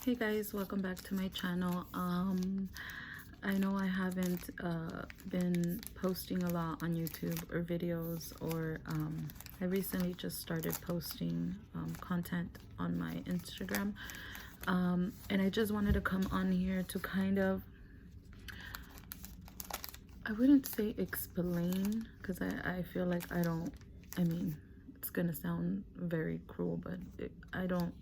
Hey guys, welcome back to my channel. I know I haven't been posting a lot on YouTube or videos, or I recently just started posting content on my Instagram, and I just wanted to come on here to kind of, I wouldn't say explain, because I feel like I mean, it's gonna sound very cruel, but I don't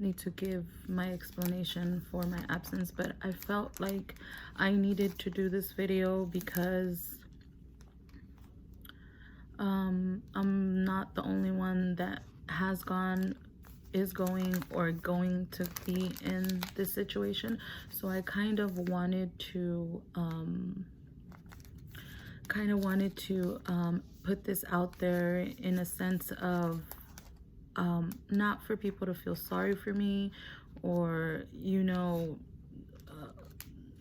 need to give my explanation for my absence, but I felt like I needed to do this video because I'm not the only one that has gone, is going, or going to be in this situation. So I kind of wanted to put this out there in a sense of not for people to feel sorry for me, or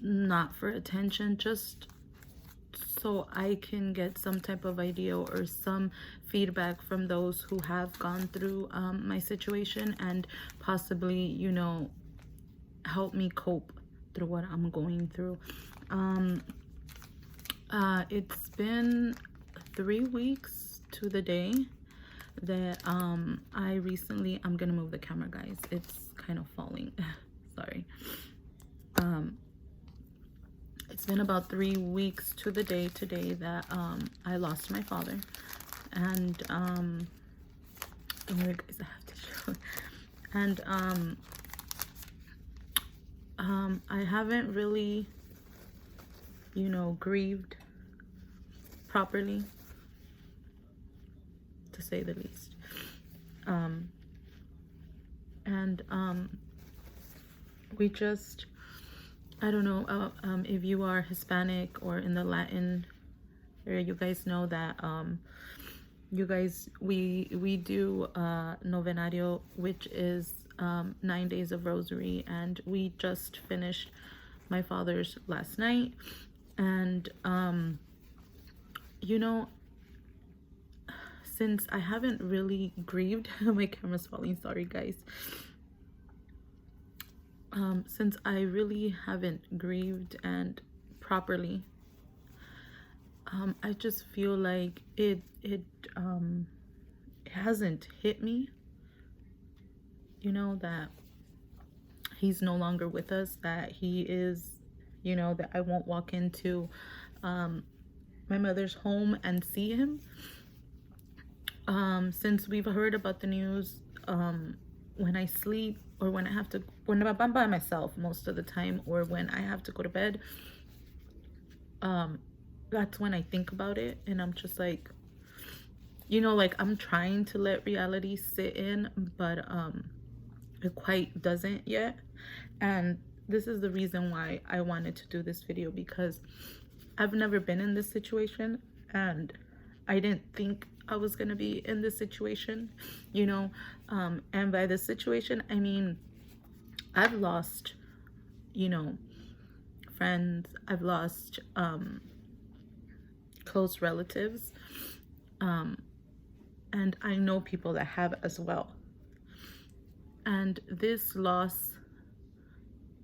not for attention, just so I can get some type of idea or some feedback from those who have gone through my situation, and possibly help me cope through what I'm going through. It's been 3 weeks to the day that I'm gonna move the camera, guys. It's kind of falling. Sorry. It's been about 3 weeks to the day today that I lost my father, and don't worry guys, I have to show. And I haven't really grieved properly, to say the least. We just, I don't know if you are Hispanic or in the Latin area, you guys know that we do novenario, which is 9 days of rosary, and we just finished my father's last night. And since I haven't really grieved my camera's falling, sorry guys. Since I really haven't grieved and properly, I just feel like it hasn't hit me, that he's no longer with us, that he is, that I won't walk into my mother's home and see him. Since we've heard about the news, when I sleep, or when I'm by myself most of the time, or when I have to go to bed, that's when I think about it, and I'm just like, like I'm trying to let reality sit in, but it quite doesn't yet. And this is the reason why I wanted to do this video, because I've never been in this situation, and I didn't think I was gonna be in this situation, and by this situation, I mean, I've lost, friends, I've lost close relatives, and I know people that have as well. And this loss,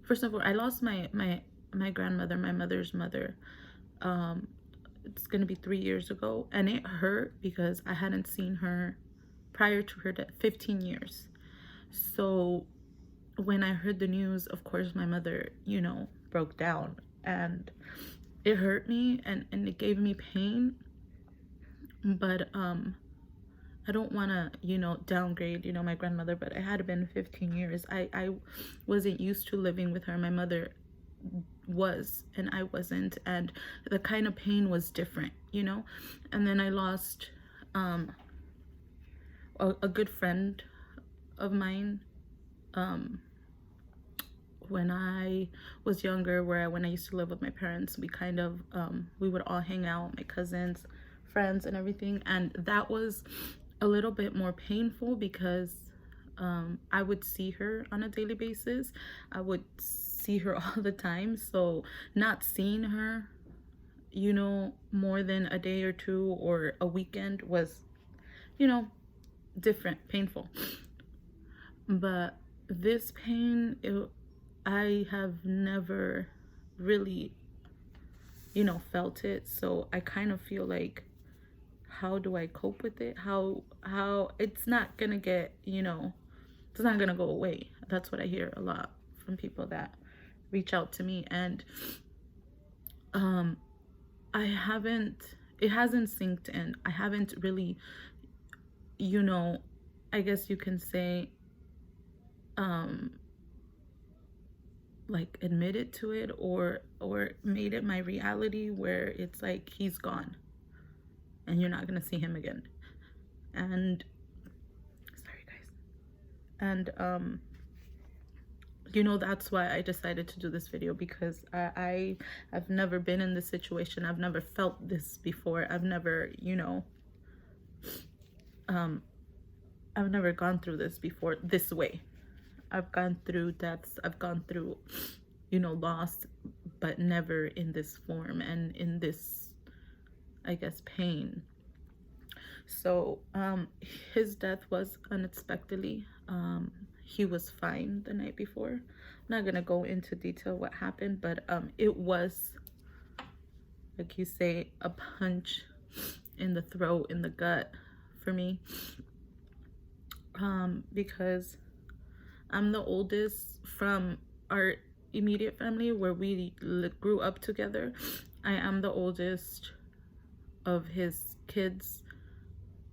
first of all, I lost my grandmother, my mother's mother. It's gonna be 3 years ago, and it hurt because I hadn't seen her prior to her death 15 years. So when I heard the news, of course my mother broke down, and it hurt me, and it gave me pain. But I don't want to downgrade my grandmother, but it had been 15 years. I wasn't used to living with her. My mother was, and I wasn't, and the kind of pain was different, and then I lost a good friend of mine when I was younger, when I used to live with my parents. We kind of we would all hang out, my cousins, friends, and everything, and that was a little bit more painful because I would see her on a daily basis. I would see her all the time. So not seeing her, more than a day or two or a weekend was, different, painful. But this pain, I have never really, felt it. So I kind of feel like, how do I cope with it? How it's not gonna get, it's not gonna go away. That's what I hear a lot from people that reach out to me. And um I haven't, it hasn't synced in. I haven't really, you know, I guess you can say, um like admitted to it, or made it my reality, where it's like he's gone and you're not gonna see him again. And sorry guys. And that's why I decided to do this video, because I've never been in this situation. I've never felt this before. I've never, um I've never gone through this before this way. I've gone through deaths, I've gone through, loss, but never in this form and in this, I guess, pain. So his death was unexpectedly. He was fine the night before. I'm not gonna go into detail what happened, but it was, like you say, a punch in the throat, in the gut for me, because I'm the oldest from our immediate family, where we grew up together. I am the oldest of his kids,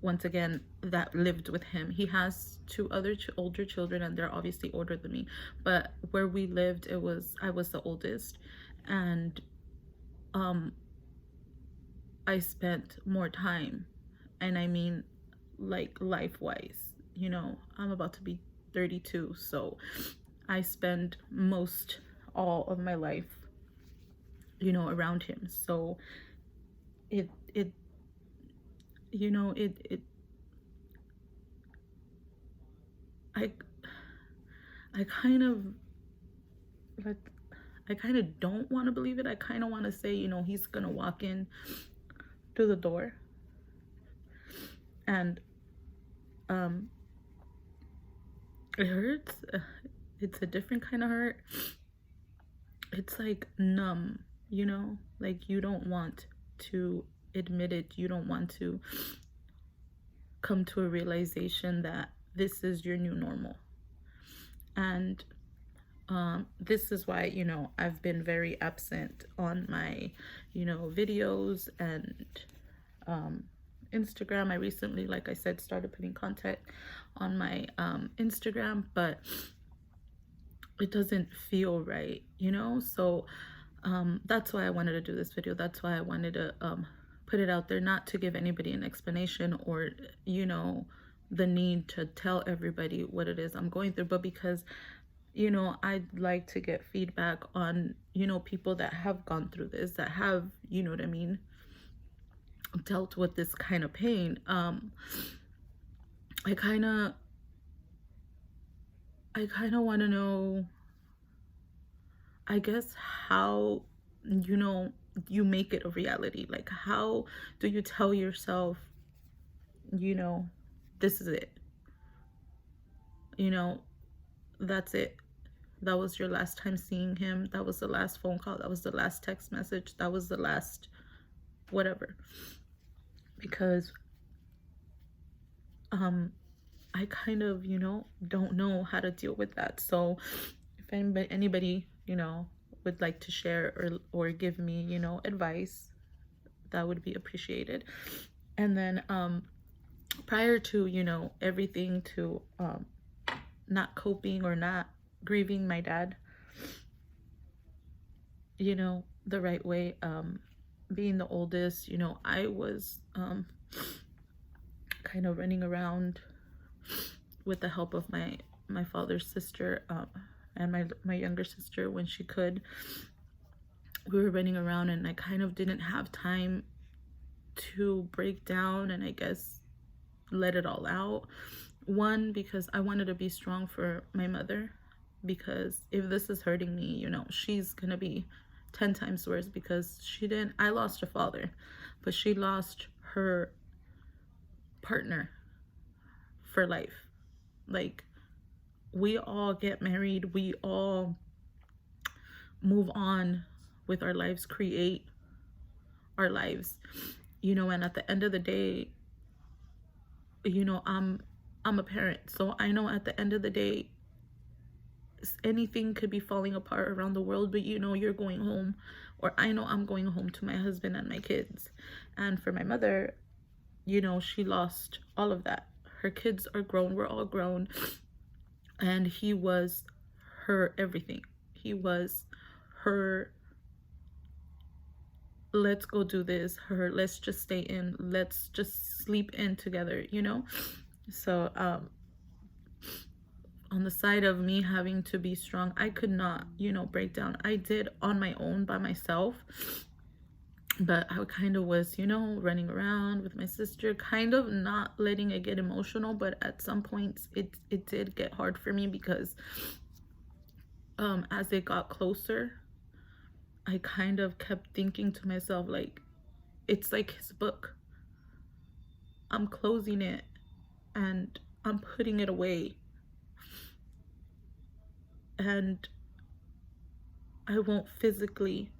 once again, that lived with him. He has two other older children, and they're obviously older than me, but where we lived, I was the oldest. And I spent more time, and I mean, like, life-wise, I'm about to be 32, so I spend most all of my life, around him. So it I I kind of, like, I kind of don't want to believe it. I kind of want to say, he's gonna walk in through the door, and it hurts. It's a different kind of hurt. It's like numb, like you don't want to admit it. You don't want to come to a realization that this is your new normal. And this is why, I've been very absent on my, videos and Instagram. I recently, like I said, started putting content on my Instagram, but it doesn't feel right, So that's why I wanted to do this video. That's why I wanted to put it out there, not to give anybody an explanation or, the need to tell everybody what it is I'm going through, but because, I'd like to get feedback on, people that have gone through this, that have, you know what I mean, dealt with this kind of pain. I kind of want to know, I guess, how, you make it a reality. Like, how do you tell yourself, this is it, that's it. That was your last time seeing him. That was the last phone call. That was the last text message. That was the last whatever. Because I kind of, don't know how to deal with that. So if anybody, would like to share or give me, advice, that would be appreciated. And then prior to, everything, to not coping or not grieving my dad, the right way, being the oldest, I was kind of running around with the help of my father's sister, and my younger sister when she could. We were running around, and I kind of didn't have time to break down and, I guess, let it all out. One, because I wanted to be strong for my mother, because if this is hurting me, she's gonna be 10 times worse, because I lost a father, but she lost her partner for life. Like, we all get married, we all move on with our lives, create our lives, you know, and at the end of the day, you know, I'm a parent, so I know at the end of the day anything could be falling apart around the world, but you know you're going home, or I know I'm going home to my husband and my kids. And for my mother, you know, she lost all of that. Her kids are grown, we're all grown, and he was her everything. He was her let's go do this, her let's just stay in, let's just sleep in together, you know. So on the side of me having to be strong, I could not, you know, break down. I did on my own by myself, but I kind of was, you know, running around with my sister, kind of not letting it get emotional. But at some points it did get hard for me, because as it got closer, I kind of kept thinking to myself, like, it's like his book, I'm closing it and I'm putting it away, and I won't physically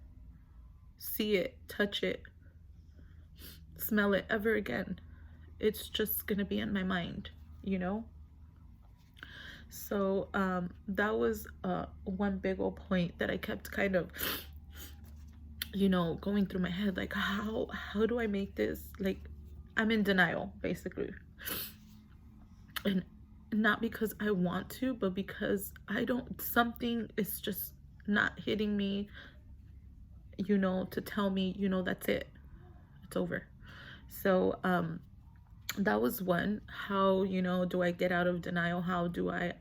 see it, touch it, smell it ever again. It's just gonna be in my mind, you know. So that was one big old point that I kept kind of, you know, going through my head, like, how do I make this, like, I'm in denial basically. And not because I want to, but because I don't, something is just not hitting me, you know, to tell me, you know, that's it, it's over. So that was one. How, you know, do I get out of denial? How do I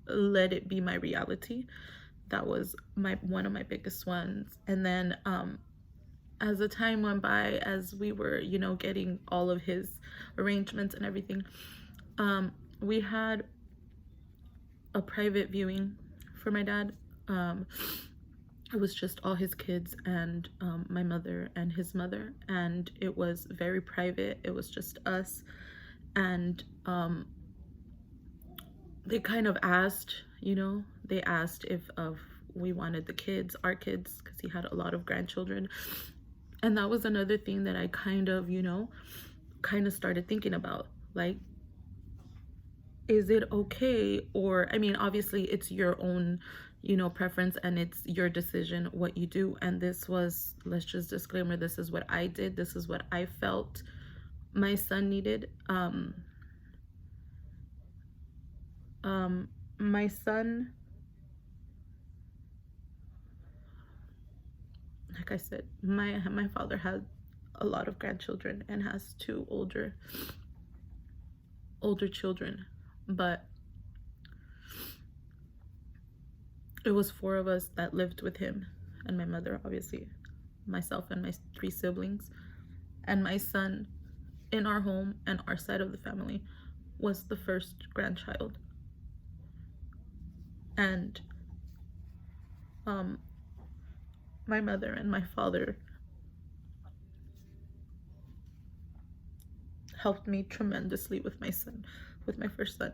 let it be my reality? That was one of my biggest ones. And then as the time went by, as we were, you know, getting all of his arrangements and everything, we had a private viewing for my dad. It was just all his kids and my mother and his mother, and it was very private. It was just us. And they kind of asked, you know, they asked if we wanted the kids, our kids, because he had a lot of grandchildren. And that was another thing that I kind of, you know, kind of started thinking about, like, is it okay? Or, I mean, obviously it's your own, you know, preference, and it's your decision what you do. And this was, let's just disclaimer, this is what I did, this is what I felt my son needed. My son, like I said, my father had a lot of grandchildren and has two older children, but it was four of us that lived with him, and my mother, obviously, myself and my three siblings. And my son in our home and our side of the family was the first grandchild. And my mother and my father helped me tremendously with my son, with my first son.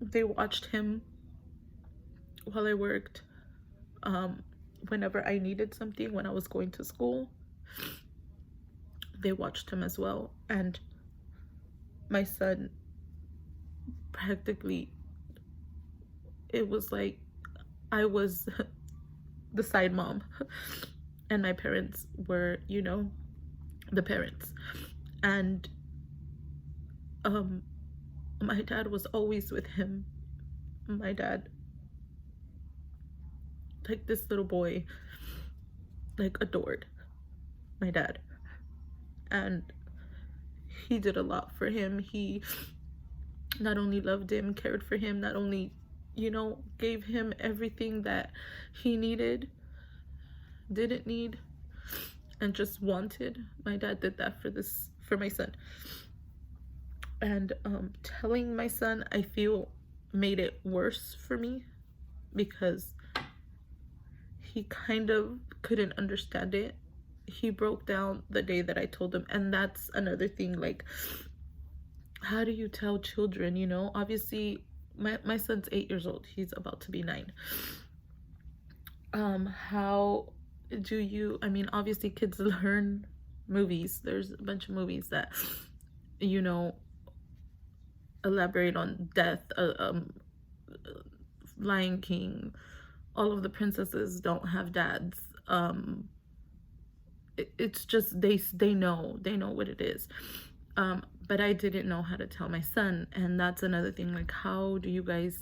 They watched him while I worked, whenever I needed something, when I was going to school, they watched him as well. And my son practically, it was like I was the side mom and my parents were, you know, the parents. And my dad was always with him. My dad, like, this little boy, like, adored my dad, and he did a lot for him. He not only loved him, cared for him, not only, you know, gave him everything that he needed, didn't need, and just wanted. My dad did that for my son. And telling my son, I feel, made it worse for me, because he kind of couldn't understand it. He broke down the day that I told him. And that's another thing, like, how do you tell children, you know? Obviously my son's 8 years old. He's about to be 9. How do you, I mean, obviously kids learn movies. There's a bunch of movies that, you know, elaborate on death. Lion King, all of the princesses don't have dads. It's just they know what it is. But I didn't know how to tell my son, and that's another thing. Like, how do you guys?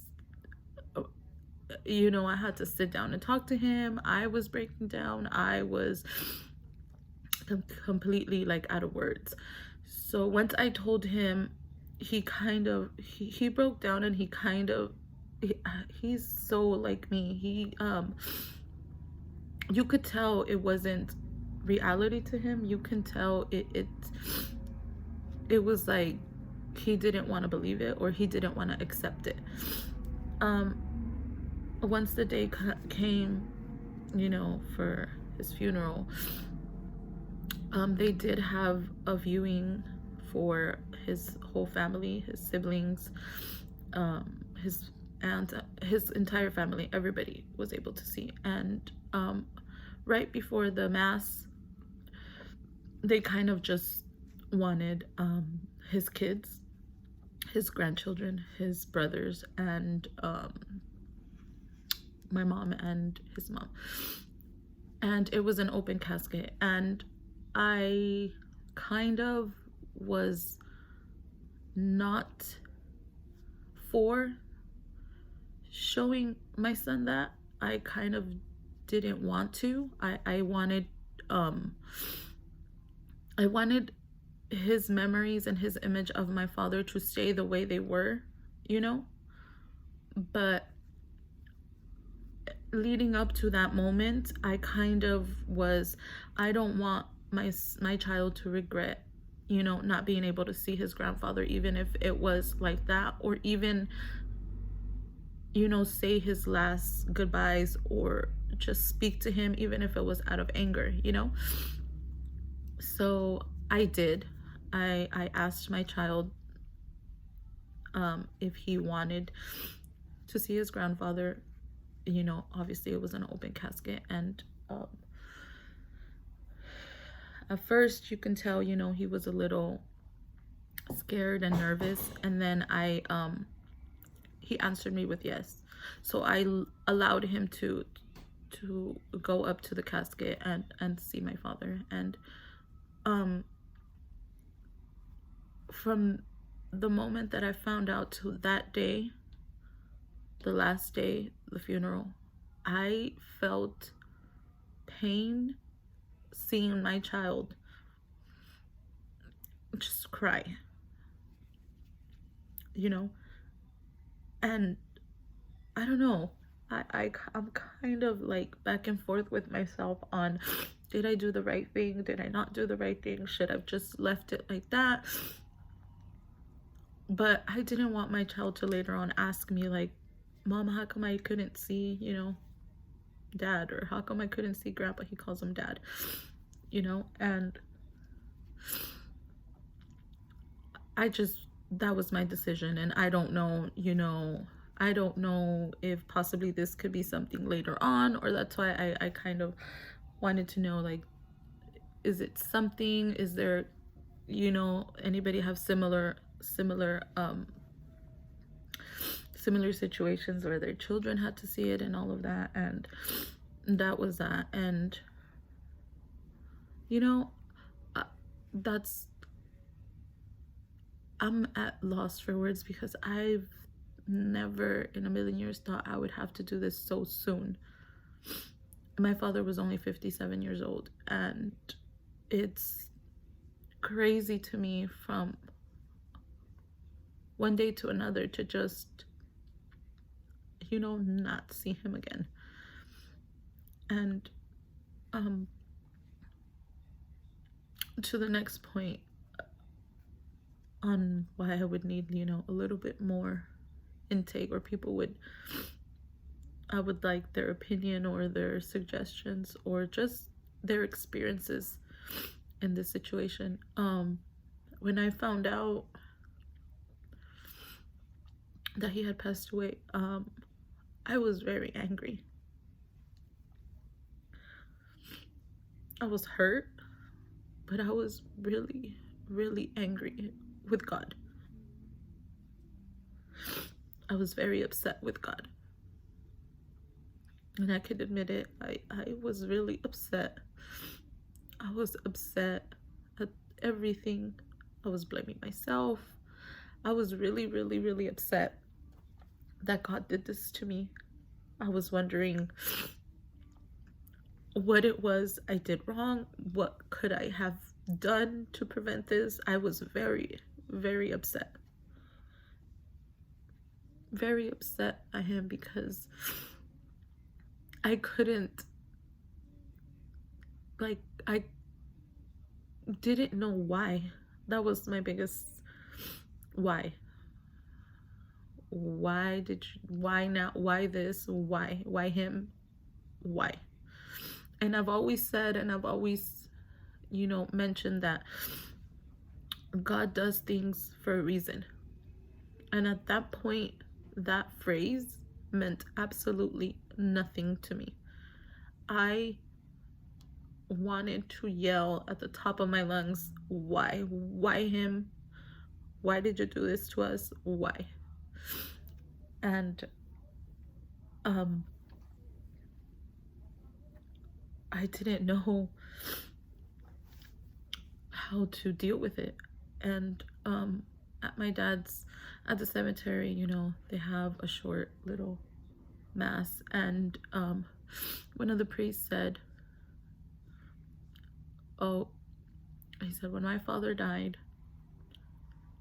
You know, I had to sit down and talk to him. I was breaking down. I was completely like out of words. So once I told him, he kind of he broke down, and he's so like me. You could tell it wasn't reality to him. You can tell it was like he didn't want to believe it, or he didn't want to accept it. Once the day came, you know, for his funeral, they did have a viewing for his whole family, his siblings, his aunt, his entire family. Everybody was able to see. And right before the mass, they kind of just wanted his kids, his grandchildren, his brothers, and my mom and his mom. And it was an open casket, and I kind of was not for showing my son that. I kind of didn't want to. I wanted his memories and his image of my father to stay the way they were, you know. But leading up to that moment, I kind of was, I don't want my child to regret, you know, not being able to see his grandfather, even if it was like that, or even, you know, say his last goodbyes, or just speak to him, even if it was out of anger, you know. So I did. I asked my child if he wanted to see his grandfather. You know, obviously it was an open casket, and at first you can tell, you know, he was a little scared and nervous, and then he answered me with yes. So I allowed him to go up to the casket and see my father. And from the moment that I found out to that day, the last day, the funeral, I felt pain seeing my child just cry, you know. And I don't know, I'm kind of like back and forth with myself on, did I do the right thing? Did I not do the right thing? Should I've just left it like that? But I didn't want my child to later on ask me like, Mom, how come I couldn't see, you know, Dad? Or how come I couldn't see Grandpa? He calls him Dad, you know. And that was my decision. And I don't know, you know, I don't know if possibly this could be something later on, or that's why I kind of wanted to know, like, is it something, is there, you know, anybody have similar situations where their children had to see it and all of that. And that was that. And you know, I'm at loss for words, because I've never in a million years thought I would have to do this so soon. My father was only 57 years old, and it's crazy to me from one day to another to just, you know, not see him again. And to the next point on why I would need, you know, a little bit more intake, or I would like their opinion or their suggestions or just their experiences in this situation. When I found out that he had passed away, I was very angry. I was hurt, but I was really, really angry with God. I was very upset with God. And I could admit it, I was really upset. I was upset at everything. I was blaming myself. I was really, really, really upset that God did this to me. I was wondering what it was I did wrong. What could I have done to prevent this? I was very, very upset. Very upset at him because I couldn't, like, I didn't know why. That was my biggest why. Why now? Why this? Why him? Why? And I've always said, and I've always, mentioned that God does things for a reason. And at that point, that phrase meant absolutely nothing to me. I wanted to yell at the top of my lungs, why? Why him? Why did you do this to us? Why? And I didn't know how to deal with it. And at the cemetery, they have a short little mass, and one of the priests said, he said, when my father died,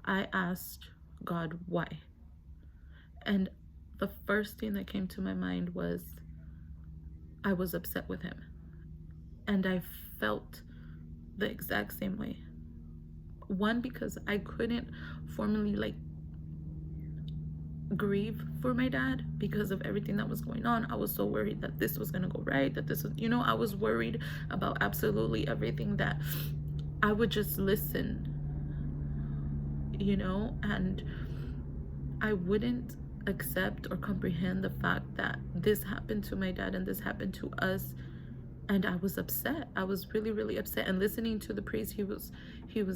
I asked God why. And the first thing that came to my mind was I was upset with him. And I felt the exact same way. One, because I couldn't formally grieve for my dad because of everything that was going on. I was so worried that this was gonna go right, that this was, I was worried about absolutely everything, that I would just listen, and I wouldn't accept or comprehend the fact that this happened to my dad and this happened to us. And I was upset. I was really, really upset. And listening to the priest, he was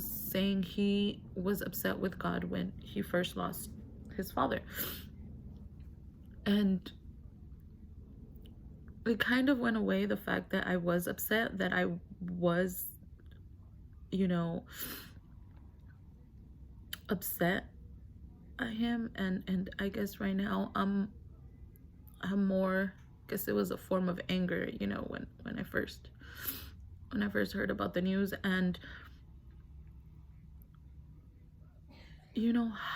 saying he was upset with God when he first lost his father. And it kind of went away, the fact that I was upset, that I was, upset at him. And I guess right now I'm more, I guess it was a form of anger, when I first heard about the news. And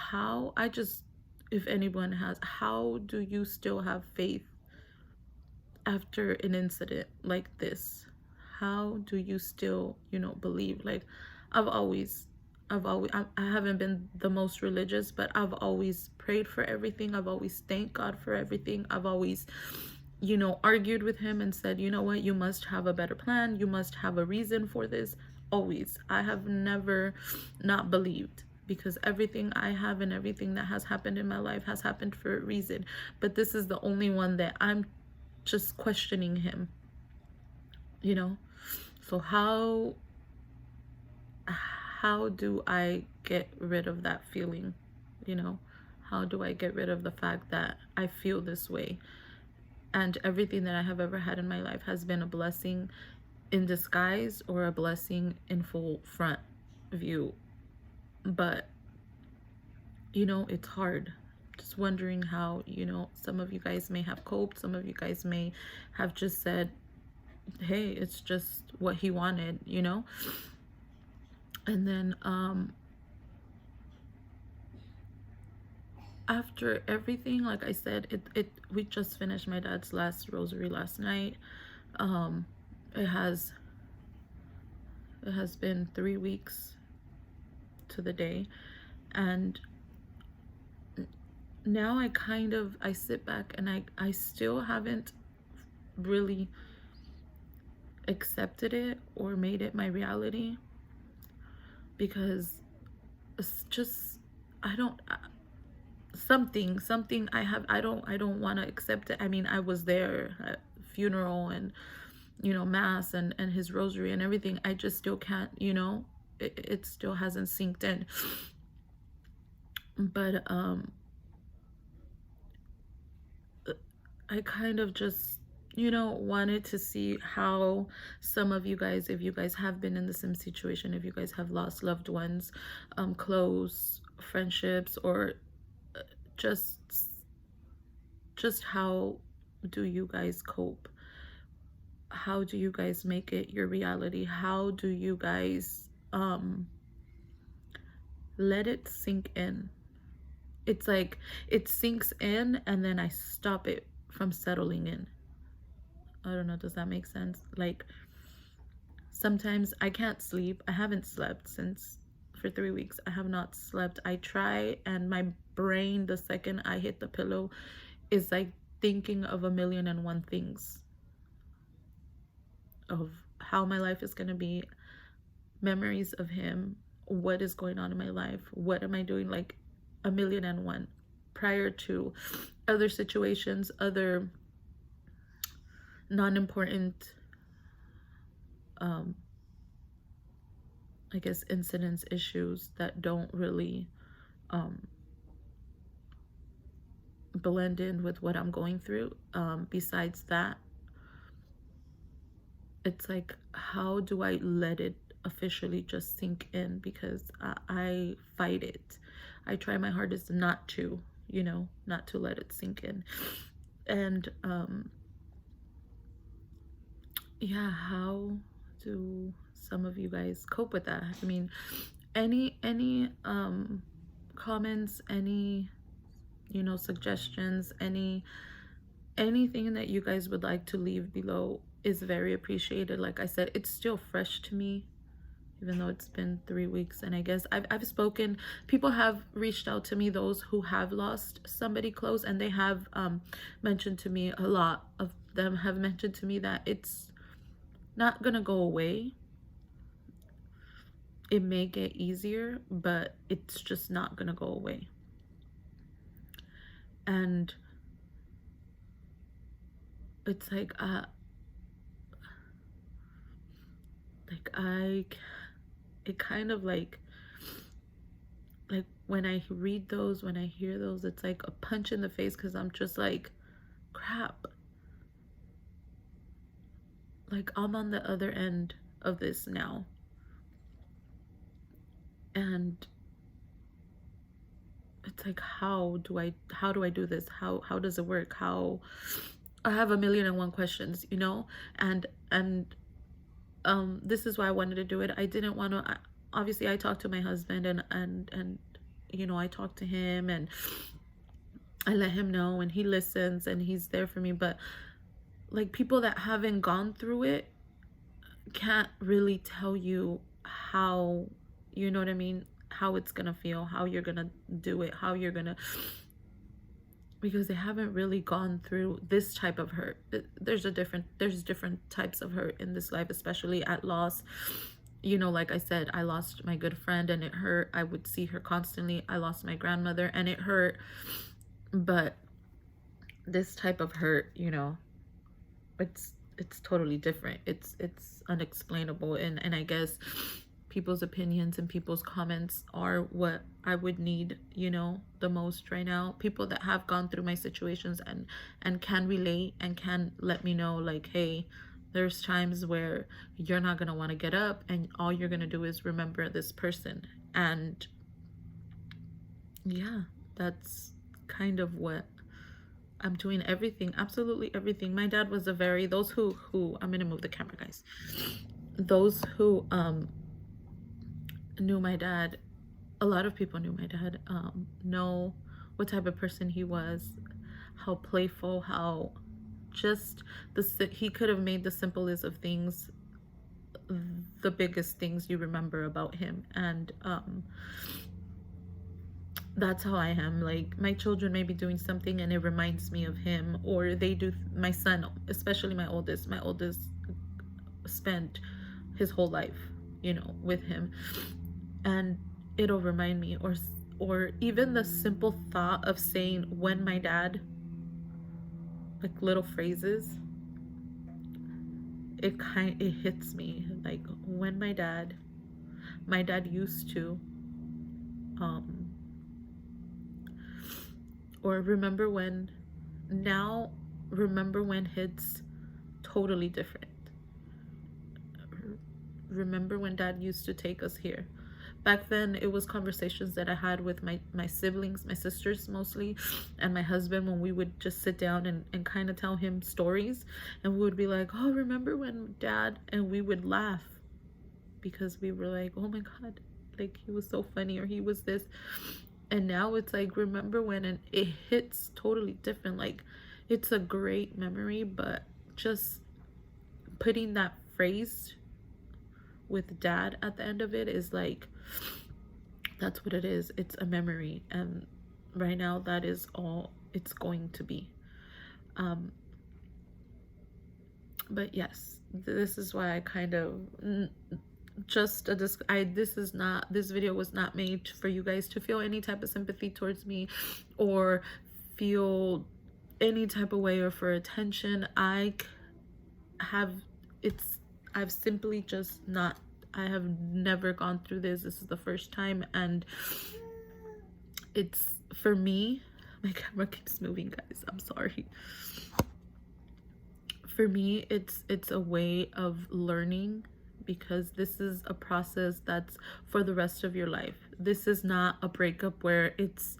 how I just, if anyone has, how do you still have faith after an incident like this? How do you still, believe? Like, I haven't been the most religious, but I've always prayed for everything. I've always thanked God for everything. I've always, argued with him and said, you know what, you must have a better plan. You must have a reason for this. Always. I have never not believed, because everything I have and everything that has happened in my life has happened for a reason. But this is the only one that I'm just questioning him, So how do I get rid of that feeling? How do I get rid of the fact that I feel this way? And everything that I have ever had in my life has been a blessing in disguise or a blessing in full front view. But, it's hard. Just wondering how, some of you guys may have coped. Some of you guys may have just said, hey, it's just what he wanted, And then after everything, like I said, we just finished my dad's last rosary last night. It has been 3 weeks to the day, and now I sit back and I still haven't really accepted it or made it my reality, because it's just, something. I don't want to accept it. I mean, I was there at funeral and, mass and his rosary and everything. I just still can't, it still hasn't sinked in. But I kind of just, wanted to see how some of you guys, if you guys have been in the same situation, if you guys have lost loved ones, close friendships, or just how do you guys cope? How do you guys make it your reality? How do you guys let it sink in? It's like it sinks in and then I stop it from settling in. I don't know, does that make sense? Like, sometimes I can't sleep. I haven't slept for 3 weeks. I have not slept. I try, and my brain, the second I hit the pillow, is like thinking of 1,000,001 things of how my life is going to be, memories of him, what is going on in my life, what am I doing, like 1,000,001 prior to other situations, other non-important I guess incidents, issues that don't really blend in with what I'm going through. Besides that, it's like, how do I let it officially just sink in? Because I fight it. I try my hardest not to, not to let it sink in. And yeah, how do some of you guys cope with that? I mean, any comments, any suggestions, anything that you guys would like to leave below is very appreciated. Like I said, it's still fresh to me, even though it's been 3 weeks. And I guess I've spoken, people have reached out to me, those who have lost somebody close, and they have mentioned to me, a lot of them have mentioned to me that it's not gonna go away. It may get easier, but it's just not gonna go away. And it's like it kind of like when I read those, when I hear those, it's like a punch in the face, because I'm just like, crap, like I'm on the other end of this now. And it's like, how do I do this? How does it work? How I have 1,000,001 questions, and this is why I wanted to do it. I didn't want to, obviously I talked to my husband, and I talked to him, and I let him know, and he listens, and he's there for me. But like, people that haven't gone through it can't really tell you how, you know what I mean, how it's gonna feel, how you're gonna do it, how you're gonna, because they haven't really gone through this type of hurt. There's different types of hurt in this life, especially at loss. Like I said, I lost my good friend and it hurt. I would see her constantly. I lost my grandmother and it hurt. But this type of hurt, it's totally different. It's unexplainable, and I guess people's opinions and people's comments are what I would need, the most right now. People that have gone through my situations and can relate and can let me know, like, hey, there's times where you're not going to want to get up, and all you're going to do is remember this person. And yeah, that's kind of what I'm doing. Everything, absolutely everything. My dad was those who I'm going to move the camera, guys. Those who knew my dad, a lot of people knew my dad, know what type of person he was, how playful, how just he could have made the simplest of things the biggest things you remember about him. And that's how I am. Like, my children may be doing something and it reminds me of him, or they do. My son, especially my oldest spent his whole life with him, and it'll remind me, or even the simple thought of saying when my dad, like little phrases, it hits me. Like when my dad used to, um or remember when, now remember when hits totally different. Remember when dad used to take us here. Back then it was conversations that I had with my siblings, my sisters mostly, and my husband, when we would just sit down and kind of tell him stories, and we would be like, oh, remember when dad, and we would laugh because we were like, oh my god, like he was so funny, or he was this. And now it's like, remember when, and it hits totally different. Like it's a great memory, but just putting that phrase with dad at the end of it is like, that's what it is. It's a memory, and right now that is all it's going to be. But yes, this is why I kind of just this video was not made for you guys to feel any type of sympathy towards me or feel any type of way or for attention. I've simply just not, I have never gone through this. This is the first time, and it's, for me, my camera keeps moving, guys, I'm sorry. For me, it's a way of learning, because this is a process that's for the rest of your life. This is not a breakup where it's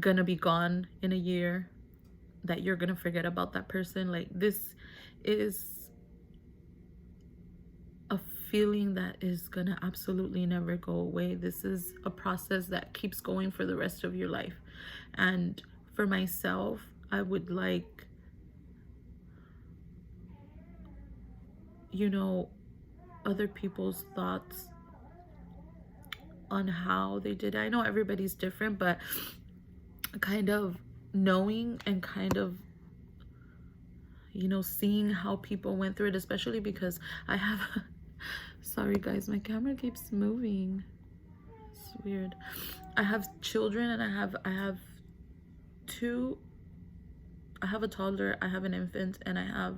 gonna be gone in a year, that you're gonna forget about that person. Like, this is a feeling that is gonna absolutely never go away. This is a process that keeps going for the rest of your life. And for myself, I would like, you know, other people's thoughts on how they did it. I know everybody's different, but kind of knowing and kind of, you know, seeing how people went through it, especially because I have sorry guys, my camera keeps moving, it's weird. I have children, and I have a toddler, I have an infant, and I have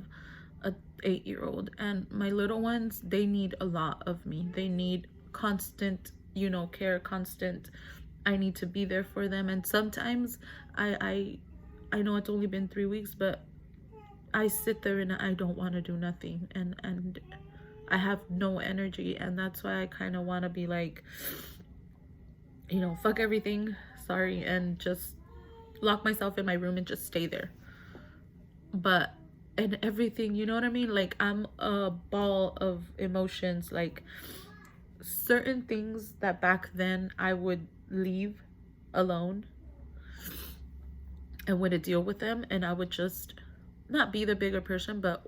a 8-year-old. And my little ones, they need a lot of me. They need constant, you know, care, constant, I need to be there for them. And sometimes I know it's only been 3 weeks, but I sit there and I don't want to do nothing, and I have no energy. And that's why I kind of want to be like, you know, fuck everything, sorry, and just lock myself in my room and just stay there. But and everything, you know what I mean? Like, I'm a ball of emotions. Like, certain things that back then I would leave alone and wouldn't deal with them, and I would just not be the bigger person. But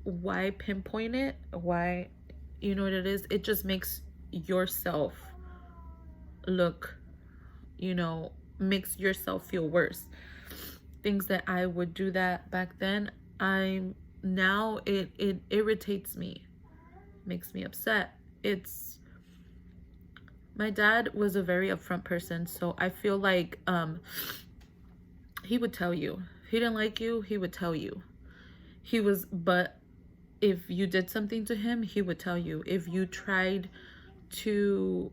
why pinpoint it? Why, you know what it is? It just makes yourself look, you know, makes yourself feel worse. Things that I would do that back then, now it irritates me, makes me upset. It's, my dad was a very upfront person, so I feel like he would tell you. If he didn't like you, he would tell you. But if you did something to him, he would tell you. If you tried to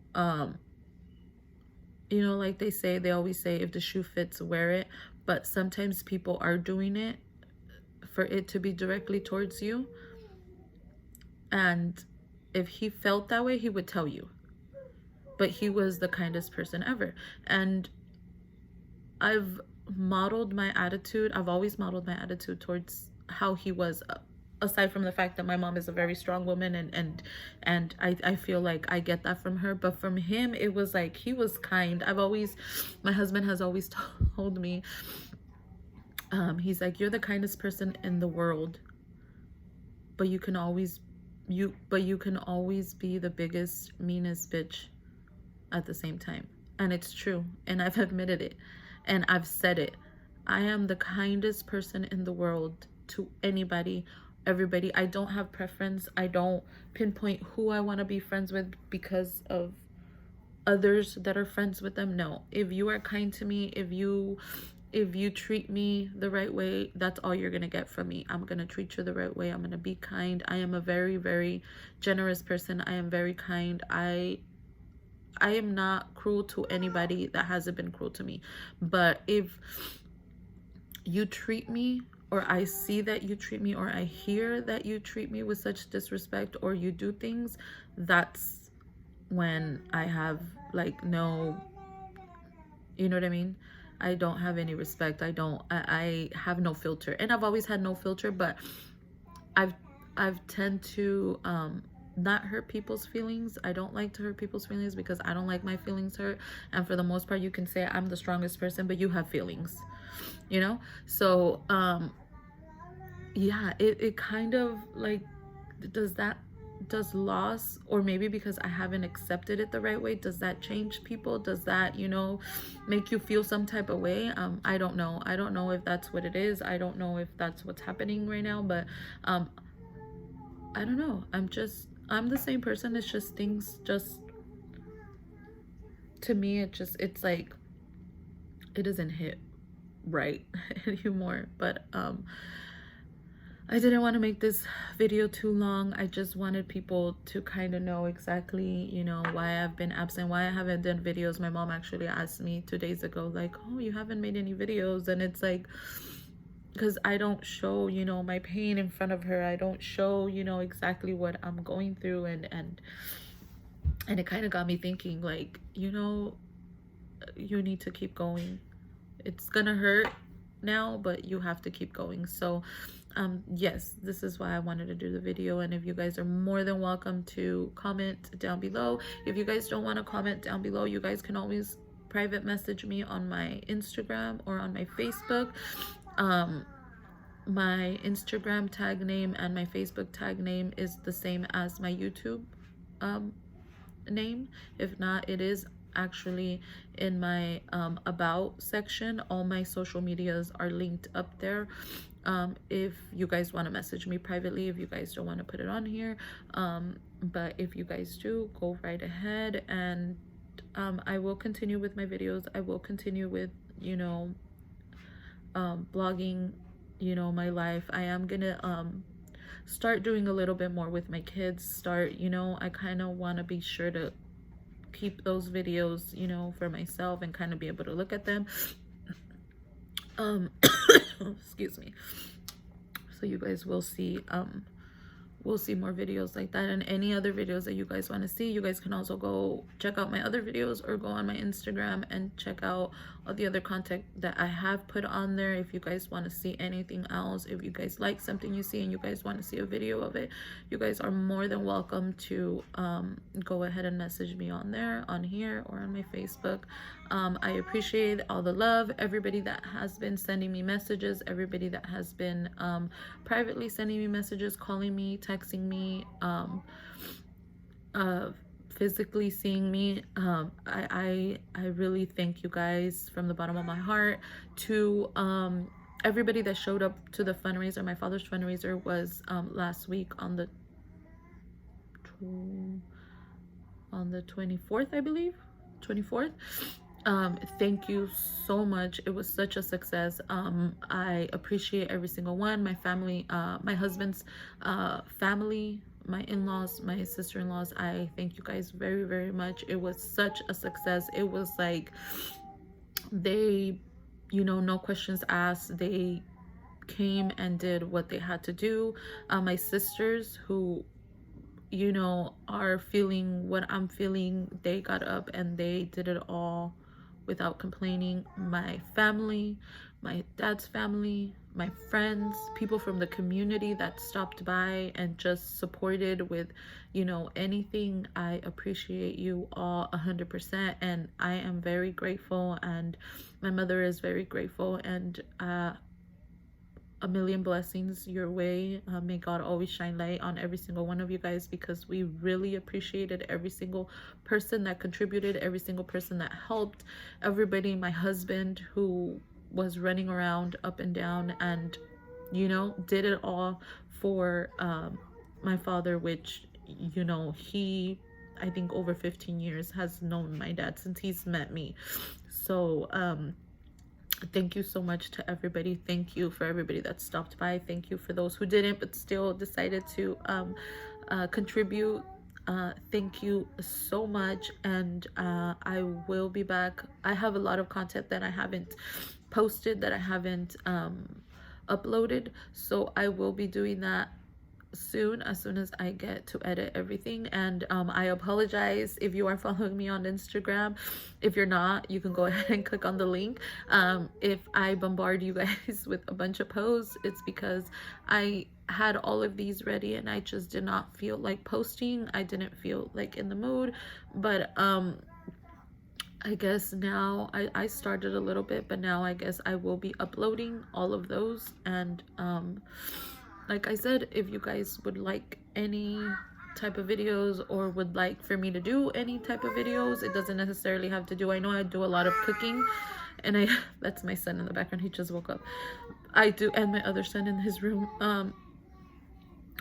you know, like they always say, if the shoe fits, wear it. But sometimes people are doing it for it to be directly towards you. And if he felt that way, he would tell you. But he was the kindest person ever. And I've always modeled my attitude towards how he was, aside from the fact that my mom is a very strong woman, and I feel like I get that from her. But from him, it was like, he was kind. My husband has always told me, he's like, you're the kindest person in the world, but you can always be the biggest, meanest bitch at the same time. And it's true, and I've admitted it, and I've said it. I am the kindest person in the world to anybody, everybody. I don't have preference. I don't pinpoint who I want to be friends with because of others that are friends with them. No, if you are kind to me, if you treat me the right way, that's all you're gonna get from me. I'm gonna treat you the right way. I'm gonna be kind. I am a very, very generous person. I am very kind. I am not cruel to anybody that hasn't been cruel to me. But if you treat me, or I see that you treat me, or I hear that you treat me with such disrespect, or you do things, that's when I have like no, you know what I mean? I don't have any respect. I have no filter. And I've always had no filter, but I've I've tend to not hurt people's feelings. I don't like to hurt people's feelings because I don't like my feelings hurt. And for the most part, you can say I'm the strongest person, but you have feelings, you know? So yeah, it kind of like, does loss, or maybe because I haven't accepted it the right way, does that change people? Does that, you know, make you feel some type of way? I don't know. I don't know if that's what it is. I don't know if that's what's happening right now, but I don't know. I'm the same person. It's just things just, to me, it's like it doesn't hit right anymore. But I didn't want to make this video too long. I just wanted people to kind of know exactly, you know, why I've been absent, why I haven't done videos. My mom actually asked me 2 days ago, like, oh, you haven't made any videos. And it's like, because I don't show, you know, my pain in front of her. I don't show, you know, exactly what I'm going through. And it kind of got me thinking, like, you know, you need to keep going. It's gonna hurt now, but you have to keep going. So yes, this is why I wanted to do the video. And if you guys are more than welcome to comment down below. If you guys don't want to comment down below, you guys can always private message me on my Instagram or on my Facebook. My Instagram tag name and my Facebook tag name is the same as my YouTube name. If not, it is actually in my about section. All my social medias are linked up there. If you guys want to message me privately, if you guys don't want to put it on here, but if you guys do, go right ahead. And I will continue with my videos. I will continue with, you know, blogging, you know, my life. I am gonna start doing a little bit more with my kids. You know, I kind of want to be sure to keep those videos, you know, for myself and kind of be able to look at them. Excuse me. So you guys will see we'll see more videos like that, and any other videos that you guys want to see, you guys can also go check out my other videos or go on my Instagram and check out all the other content that I have put on there. If you guys want to see anything else, if you guys like something you see and you guys want to see a video of it, you guys are more than welcome to go ahead and message me on there, on here, or on my Facebook. I appreciate all the love, everybody that has been sending me messages, everybody that has been privately sending me messages, calling me, texting me, physically seeing me. I really thank you guys from the bottom of my heart. To everybody that showed up to the fundraiser. My father's fundraiser was last week on the 24th, I believe, 24th. Thank you so much. It was such a success. I appreciate every single one. My family, my husband's family, my in-laws, my sister-in-laws, I thank you guys very, very much. It was such a success. It was like they, you know, no questions asked. They came and did what they had to do. My sisters, who, you know, are feeling what I'm feeling, they got up and they did it all without complaining. My family, my dad's family, my friends, people from the community that stopped by and just supported with, you know, anything. I appreciate you all 100%, and I am very grateful, and my mother is very grateful, and a million blessings your way. May God always shine light on every single one of you guys, because we really appreciated every single person that contributed, every single person that helped, everybody. My husband, who was running around up and down and, you know, did it all for my father, which, you know, he I think over 15 years has known my dad since he's met me. So thank you so much to everybody. Thank you for everybody that stopped by. Thank you for those who didn't but still decided to contribute. Thank you so much, and I will be back. I have a lot of content that I haven't posted, that I haven't uploaded, so I will be doing that soon, as soon as I get to edit everything. And I apologize if you are following me on Instagram. If you're not, you can go ahead and click on the link. If I bombard you guys with a bunch of posts, it's because I had all of these ready and I just did not feel like posting. I didn't feel like in the mood, but I guess now I started a little bit, but now I guess I will be uploading all of those. And like I said, if you guys would like any type of videos or would like for me to do any type of videos, it doesn't necessarily have to do, I know I do a lot of cooking, and that's my son in the background, he just woke up. I do, and my other son in his room.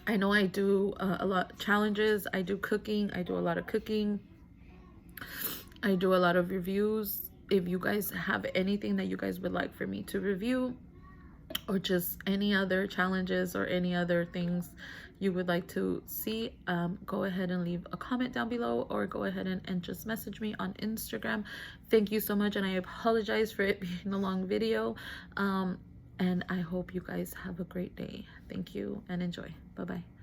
I know I do a lot challenges, I do cooking, I do a lot of cooking, I do a lot of reviews. If you guys have anything that you guys would like for me to review, or just any other challenges or any other things you would like to see, go ahead and leave a comment down below, or go ahead and just message me on Instagram. Thank you so much, and I apologize for it being a long video, and I hope you guys have a great day. Thank you and enjoy. Bye bye.